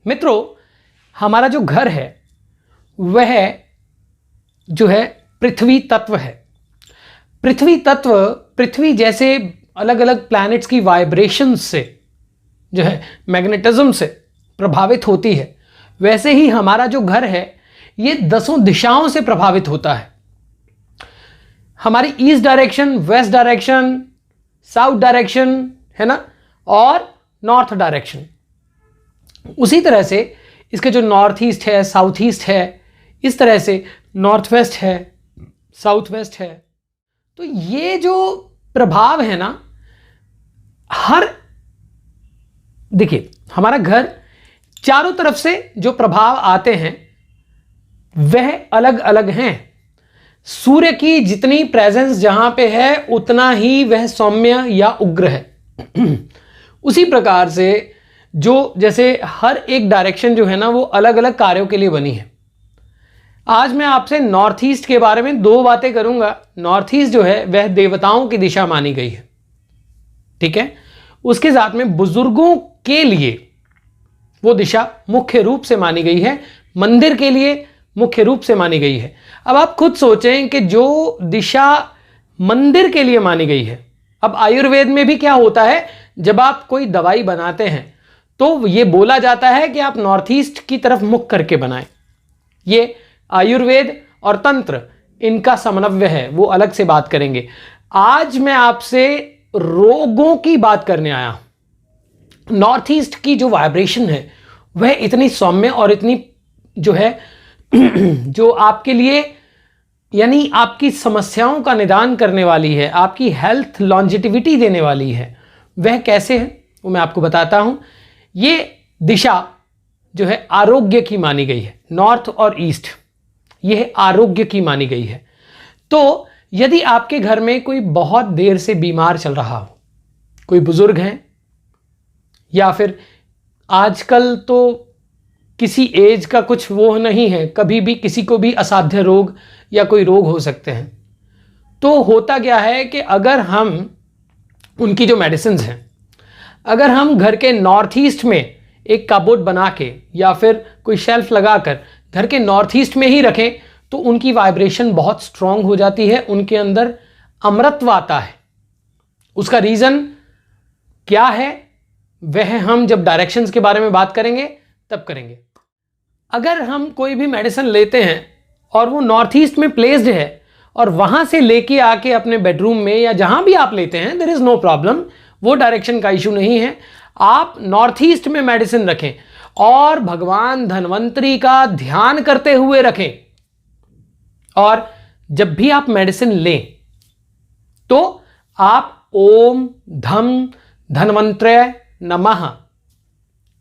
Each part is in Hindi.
मित्रों, हमारा जो घर है वह जो है पृथ्वी तत्व है। पृथ्वी तत्व पृथ्वी जैसे अलग अलग प्लैनेट्स की वाइब्रेशन से जो है मैग्नेटिज्म से प्रभावित होती है, वैसे ही हमारा जो घर है ये 10 दिशाओं से प्रभावित होता है। हमारी east direction, west direction, south direction है ना, और नॉर्थ डायरेक्शन। उसी तरह से इसके जो नॉर्थ ईस्ट है, साउथ ईस्ट है, इस तरह से नॉर्थ वेस्ट है, साउथ वेस्ट है। तो ये जो प्रभाव है ना, हर देखिए हमारा घर चारों तरफ से जो प्रभाव आते हैं वह अलग अलग हैं। सूर्य की जितनी प्रेजेंस जहां पे है उतना ही वह सौम्य या उग्र है। उसी प्रकार से जो जैसे हर एक डायरेक्शन जो है ना वो अलग अलग कार्यों के लिए बनी है। आज मैं आपसे नॉर्थ ईस्ट के बारे में 2 बातें करूंगा। नॉर्थ ईस्ट जो है वह देवताओं की दिशा मानी गई है, ठीक है। उसके साथ में बुजुर्गों के लिए वो दिशा मुख्य रूप से मानी गई है, मंदिर के लिए मुख्य रूप से मानी गई है। अब आप खुद सोचें कि जो दिशा मंदिर के लिए मानी गई है, अब आयुर्वेद में भी क्या होता है, जब आप कोई दवाई बनाते हैं तो ये बोला जाता है कि आप नॉर्थ ईस्ट की तरफ मुख करके बनाएं। ये आयुर्वेद और तंत्र इनका समन्वय है, वो अलग से बात करेंगे। आज मैं आपसे रोगों की बात करने आया हूं। नॉर्थ ईस्ट की जो वाइब्रेशन है वह इतनी सौम्य और इतनी जो है जो आपके लिए यानी आपकी समस्याओं का निदान करने वाली है, आपकी हेल्थ लॉन्जिटिविटी देने वाली है। वह कैसे है वो मैं आपको बताता हूं। ये दिशा जो है आरोग्य की मानी गई है, नॉर्थ और ईस्ट, यह आरोग्य की मानी गई है। तो यदि आपके घर में कोई बहुत देर से बीमार चल रहा हो, कोई बुजुर्ग हैं, या फिर आजकल तो किसी एज का कुछ वो नहीं है, कभी भी किसी को भी असाध्य रोग या कोई रोग हो सकते हैं, तो होता क्या है कि अगर हम उनकी जो मेडिसिन हैं, अगर हम घर के नॉर्थ ईस्ट में एक कबोर्ड बना के या फिर कोई शेल्फ लगाकर घर के नॉर्थ ईस्ट में ही रखें तो उनकी वाइब्रेशन बहुत स्ट्रांग हो जाती है, उनके अंदर अमरत्व आता है। उसका रीज़न क्या है वह हम जब डायरेक्शंस के बारे में बात करेंगे तब करेंगे। अगर हम कोई भी मेडिसिन लेते हैं और वो नॉर्थ ईस्ट में प्लेस्ड है और वहां से लेके आके अपने बेडरूम में या जहां भी आप लेते हैं, देयर इज नो प्रॉब्लम, वो डायरेक्शन का इशू नहीं है। आप नॉर्थ ईस्ट में मेडिसिन रखें और भगवान धन्वंतरी का ध्यान करते हुए रखें, और जब भी आप मेडिसिन लें तो आप ओम धम धन्वंतरे नमः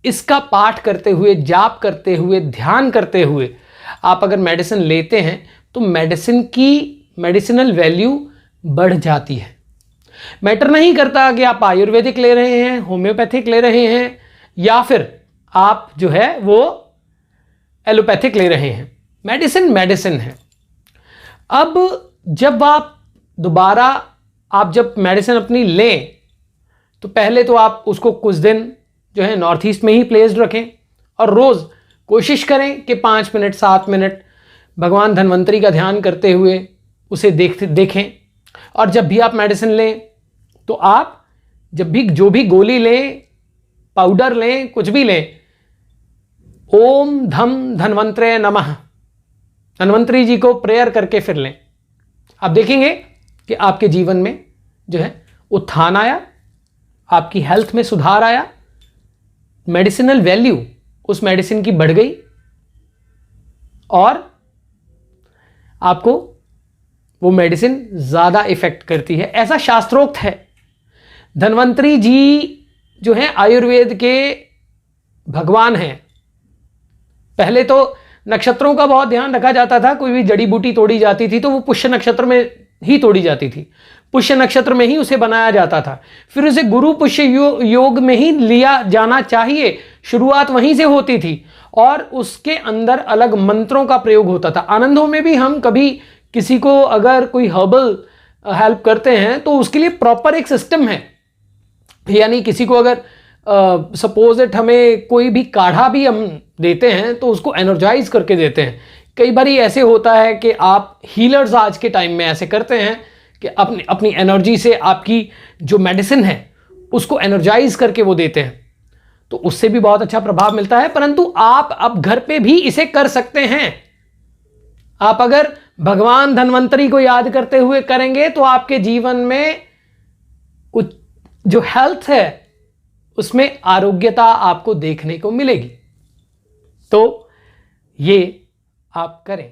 इसका पाठ करते हुए, जाप करते हुए, ध्यान करते हुए आप अगर मेडिसिन लेते हैं तो मेडिसिन की मेडिसिनल वैल्यू बढ़ जाती है। मैटर नहीं करता कि आप आयुर्वेदिक ले रहे हैं, होम्योपैथिक ले रहे हैं, या फिर आप जो है वो एलोपैथिक ले रहे हैं, मेडिसिन मेडिसिन है। अब जब आप दोबारा जब मेडिसिन अपनी लें तो पहले तो आप उसको कुछ दिन जो है नॉर्थ ईस्ट में ही प्लेस्ड रखें और रोज़ कोशिश करें कि 5 मिनट 7 मिनट भगवान धन्वंतरी का ध्यान करते हुए उसे देखें। और जब भी आप मेडिसिन लें तो आप जब भी जो भी गोली लें, पाउडर लें, कुछ भी लें, ओम धम धन्वंतरे नमः धन्वंतरी जी को प्रेयर करके फिर लें। आप देखेंगे कि आपके जीवन में जो है उत्थान आया, आपकी हेल्थ में सुधार आया, मेडिसिनल वैल्यू उस मेडिसिन की बढ़ गई और आपको वो मेडिसिन ज़्यादा इफेक्ट करती है, ऐसा शास्त्रोक्त है। धन्वंतरी जी जो है आयुर्वेद के भगवान हैं। पहले तो नक्षत्रों का बहुत ध्यान रखा जाता था, कोई भी जड़ी बूटी तोड़ी जाती थी तो वो पुष्य नक्षत्र में ही तोड़ी जाती थी, पुष्य नक्षत्र में ही उसे बनाया जाता था, फिर उसे गुरु पुष्य योग में ही लिया जाना चाहिए, शुरुआत वहीं से होती थी और उसके अंदर अलग मंत्रों का प्रयोग होता था। आनंदों में भी हम कभी किसी को अगर कोई हर्बल हेल्प करते हैं तो उसके लिए प्रॉपर एक सिस्टम है, यानी किसी को अगर सपोज इट हमें कोई भी काढ़ा भी हम देते हैं तो उसको एनर्जाइज करके देते हैं। कई बार ऐसे होता है कि आप हीलर्स आज के टाइम में ऐसे करते हैं कि अपनी अपनी एनर्जी से आपकी जो मेडिसिन है उसको एनर्जाइज करके वो देते हैं, तो उससे भी बहुत अच्छा प्रभाव मिलता है। परंतु आप अब घर पे भी इसे कर सकते हैं। आप अगर भगवान धन्वंतरी को याद करते हुए करेंगे तो आपके जीवन में कुछ जो हेल्थ है उसमें आरोग्यता आपको देखने को मिलेगी। तो ये आप करें।